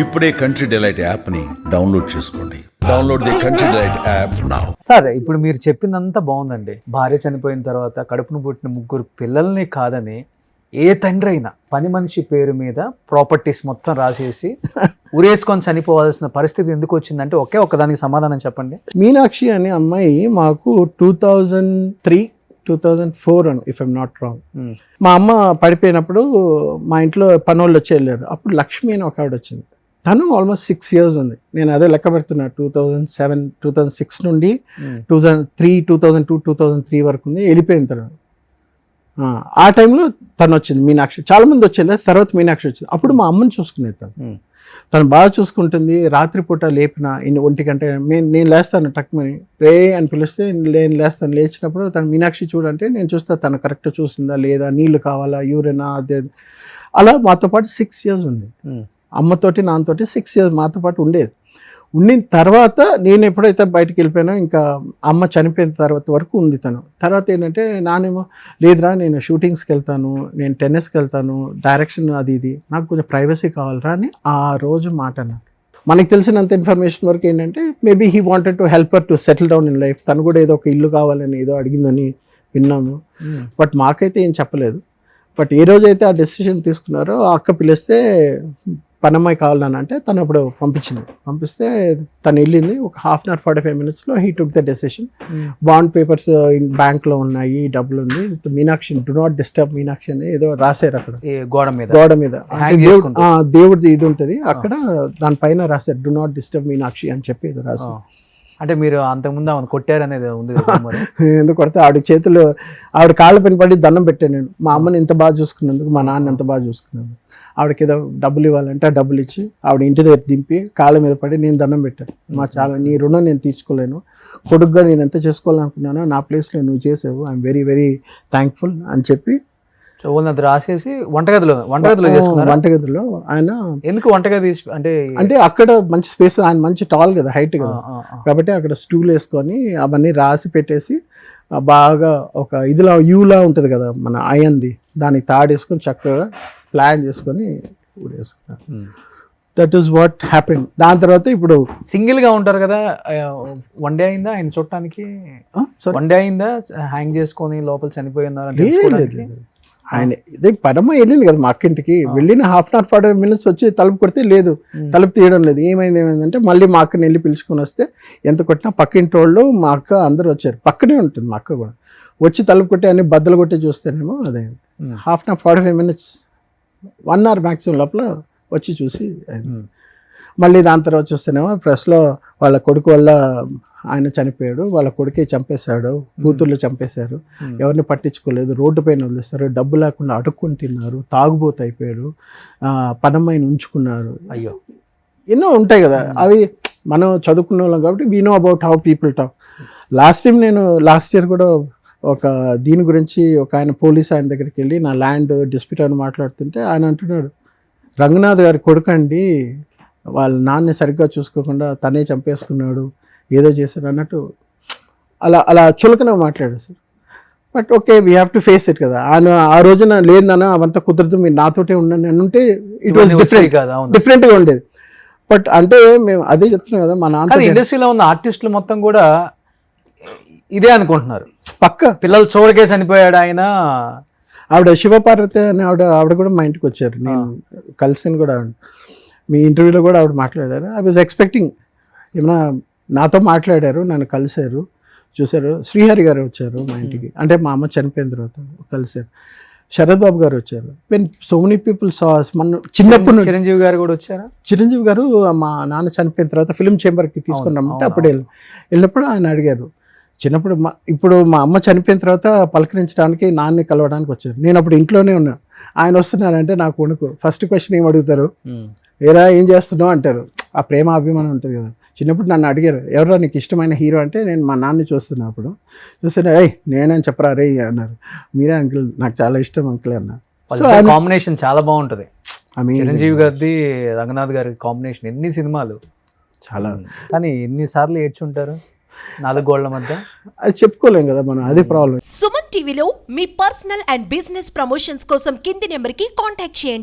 ఇప్పుడే country delight app ని download చేసుకోండి. Download the country delight app now. Sir ఇప్పుడు మీరు చెప్పిందంతా బాగుందండి. భార్య చనిపోయిన తర్వాత కడుపును పుట్టిన 3 పిల్లల్ని కాదని ఏ తండ్రి అయినా పని మనిషి పేరు మీద ప్రాపర్టీస్ మొత్తం రాసేసి ఉరేసుకొని చనిపోవాల్సిన పరిస్థితి ఎందుకు వచ్చిందంటే ఒక్క దానికి సమాధానం చెప్పండి. మీనాక్షి అనే అమ్మాయి మాకు 2003-2004 ఇఫ్ ఐమ్ నాట్ రాంగ్. మా అమ్మ పడిపోయినప్పుడు మా ఇంట్లో పనోళ్ళు వచ్చి వెళ్ళారు. అప్పుడు లక్ష్మి అని ఒక ఆవిడ వచ్చింది. తను ఆల్మోస్ట్ 6 years ఉంది. నేను అదే లెక్క పెడుతున్నా. 2007-2006 నుండి 2002-2003 వరకు ఉంది. వెళ్ళిపోయిన తర్వాత ఆ టైంలో తను వచ్చింది మీనాక్షి. చాలా మంది వచ్చేది, తర్వాత మీనాక్షి వచ్చింది. అప్పుడు మా అమ్మని చూసుకునేది తను బాగా చూసుకుంటుంది. రాత్రిపూట లేపిన 1 గంట నేను లేస్తాను టక్మని రే అని పిలిస్తే నేను లేస్తాను. లేచినప్పుడు తను మీనాక్షి చూడంటే నేను చూస్తా తను కరెక్ట్ చూస్తుందా లేదా, నీళ్లు కావాలా, యూరినా, అదే అలా మాతో పాటు 6 years ఉంది. అమ్మతోటి నాన్నతోటి 6 years మాతో పాటు ఉండేది. ఉండిన తర్వాత నేను ఎప్పుడైతే బయటకు వెళ్ళిపోయానో ఇంకా అమ్మ చనిపోయిన తర్వాత వరకు ఉంది తను. తర్వాత ఏంటంటే నానేమో లేదురా నేను షూటింగ్స్కి వెళ్తాను, నేను టెన్నిస్కి వెళ్తాను, డైరెక్షన్ అది ఇది, నాకు కొంచెం ప్రైవసీ కావాలరా అని ఆ రోజు మాట అన్నాడు. మనకు తెలిసినంత ఇన్ఫర్మేషన్ వరకు ఏంటంటే maybe he wanted to help her to settle down in life. తను కూడా ఏదో ఒక ఇల్లు కావాలని ఏదో అడిగిందని విన్నాము. బట్ మాకైతే ఏం చెప్పలేదు. బట్ ఏ రోజైతే ఆ డెసిషన్ తీసుకున్నారో ఆ అక్క పిలిస్తే పనమ్మాయి కావాలని అంటే తను అప్పుడు పంపిస్తే తను వెళ్ళింది. ఒక 1/2 hour 45 minutes he took the decision. Bond papers బ్యాంక్లో ఉన్నాయి, డబ్బులు ఉంది. Meenakshi do not disturb Meenakshi అని ఏదో రాశారు అక్కడ గోడ మీద దేవుడిది ఇది ఉంటుంది అక్కడ, దానిపైన రాశారు డు నాట్ డిస్టర్బ్ మీనాక్షి అని చెప్పి ఏదో రాశారు. అంటే మీరు అంతకుముందు ఆమె కొట్టారనేది ఉంది. ఎందుకు కొడితే ఆవిడ కాళ్ళ పైన పడి దండం పెట్టాను నేను. మా అమ్మని ఇంత బాగా చూసుకున్నందుకు, మా నాన్న ఎంత బాగా చూసుకున్నందుకు. ఆవిడకి ఏదో డబ్బులు ఇవ్వాలంటే ఆ డబ్బులు ఇచ్చి ఆవిడ ఇంటి దగ్గర దింపి కాళ్ళ మీద పడి నేను దండం పెట్టాను. చాలా నీ రుణం నేను తీర్చుకోలేను, కొడుకుగా నేను ఎంత చేసుకోవాలనుకున్నానో నా ప్లేస్లో నువ్వు చేసావు, ఐఎమ్ వెరీ వెరీ థ్యాంక్ఫుల్ అని చెప్పి అది రాసేసి వంటగదిలో చేసుకున్నారు. వంటగదిలో ఆయన ఎందుకు వంటగది అంటే అక్కడ మంచి స్పేస్, ఆయన మంచి టాల్ కదా, హైట్ కదా, కాబట్టి అక్కడ స్టూల్ వేసుకొని అవన్నీ రాసి పెట్టేసి బాగా ఒక ఇదిలా యూలా ఉంటుంది కదా మన అయన్ది, దానికి తాడేసుకొని చక్కగా ప్లాన్ చేసుకొని ఊరేసుకున్నారు. That is what happened. దాని తర్వాత ఇప్పుడు సింగిల్ గా ఉంటారు కదా, 1 day అయిందా ఆయన చూడటానికి? 1 day అయిందా హ్యాంగ్ చేసుకొని లోపల చనిపోయి ఉన్నారు? ఆయన ఇదే పడమ వెళ్ళింది కదా మా అక్కింటికి. వెళ్ళిన 1/2 hour 45 minutes వచ్చి తలుపు కొడితే లేదు, తలుపు తీయడం లేదు. ఏమైందంటే మళ్ళీ మా అక్కని వెళ్ళి పిలుచుకొని వస్తే ఎంత కొట్టినా పక్కింటి వాళ్ళు మా అక్క అందరూ వచ్చారు. పక్కనే ఉంటుంది మా అక్క కూడా. వచ్చి తలుపు కొట్టి అన్ని బద్దలు కొట్టి చూస్తేనేమో అదే 1/2 hour 45 minutes 1 hour మ్యాక్సిమం లోపల వచ్చి చూసి మళ్ళీ దాని తర్వాత చూస్తేనేమో ప్రెస్లో వాళ్ళ కొడుకు వల్ల ఆయన చనిపోయాడు, వాళ్ళ కొడుకే చంపేశాడు, కూతుర్లు చంపేశారు, ఎవరిని పట్టించుకోలేదు, రోడ్డు పైన వదిలేస్తారు, డబ్బు లేకుండా అడుక్కొని తిన్నారు, తాగుబోతు అయిపోయాడు, పనమ్మాయిని ఉంచుకున్నారు. అయ్యో ఎన్నో ఉంటాయి కదా, అవి మనం చదువుకున్న వాళ్ళం కాబట్టి we know about how people talk. Last year కూడా ఒక దీని గురించి ఒక ఆయన పోలీస్ ఆయన దగ్గరికి వెళ్ళి నా ల్యాండ్ డిస్ప్యూట్ అని మాట్లాడుతుంటే ఆయన అంటున్నాడు, రంగనాథ్ గారి కొడుకండి, వాళ్ళ నాన్నని సరిగ్గా చూసుకోకుండా తనే చంపేసుకున్నాడు, ఏదో చేశారు అన్నట్టు అలా చులకన మాట్లాడారు sir. But okay, we have to face it కదా. ఆయన ఆ రోజున లేదన్నా అవంతా కుదరదు, మీరు నాతోటే ఉండండి అని ఉంటే ఇట్ వాస్ డిఫరెంట్గా ఉండేది. బట్ అంటే మేము అదే చెప్తున్నాం కదా, మా నాన్న ఇండస్ట్రీలో ఉన్న ఆర్టిస్టులు మొత్తం కూడా ఇదే అనుకుంటున్నారు, పక్క పిల్లలు చూడకే చనిపోయాడు ఆయన. ఆవిడ శివపార్వతి అని ఆవిడ కూడా మా ఇంటికి వచ్చారు, నేను కలిసాను కూడా. మీ ఇంటర్వ్యూలో కూడా ఆవిడ మాట్లాడారు. ఐ వాజ్ ఎక్స్పెక్టింగ్ ఏమన్నా నాతో మాట్లాడారు, నన్ను కలిశారు, చూశారు. శ్రీహరి గారు వచ్చారు మా ఇంటికి, అంటే మా అమ్మ చనిపోయిన తర్వాత కలిశారు. శరత్ బాబు గారు వచ్చారు. When so many people sauce. మన చిన్నప్పుడు చిరంజీవి గారు కూడా వచ్చారా? చిరంజీవి గారు మా నాన్న చనిపోయిన తర్వాత ఫిల్మ్ ఛాంబర్కి తీసుకుని రమ్మంటే అప్పుడు వెళ్ళినప్పుడు ఆయన అడిగారు. చిన్నప్పుడు ఇప్పుడు మా అమ్మ చనిపోయిన తర్వాత పలకరించడానికి నాన్నని కలవడానికి వచ్చారు. నేను అప్పుడు ఇంట్లోనే ఉన్నా. ఆయన వస్తున్నారంటే నాకు వణుకు. ఫస్ట్ క్వశ్చన్ ఏం అడుగుతారు, ఏరా ఏం చేస్తున్నావు అంటారు. ఆ ప్రేమ అభిమానం ఉంటుంది కదా. చిన్నప్పుడు నన్ను అడిగారు, ఎవరో నీకు ఇష్టమైన హీరో అంటే నేను మా నాన్నని చూస్తున్నా. అప్పుడు చూస్తున్నా, నేనని చెప్పరా రే అన్నారు. మీరే అంకుల్, నాకు చాలా ఇష్టం అంకుల్ అన్నారు. సో కాంబినేషన్ చాలా బాగుంటుంది. చిరంజీవి గారిది రంగనాథ్ గారి కాంబినేషన్ ఎన్ని సినిమాలు చాలా. కానీ ఎన్నిసార్లు ఏడ్చుంటారు 4 గోళ్ల మధ్య? అది చెప్పుకోలేం కదా మనం, అదే ప్రాబ్లం. సుమన్ టీవీలో మీ పర్సనల్ అండ్ బిజినెస్ ప్రమోషన్స్ కోసం కింది నెంబర్కి కాంటాక్ట్ చేయండి.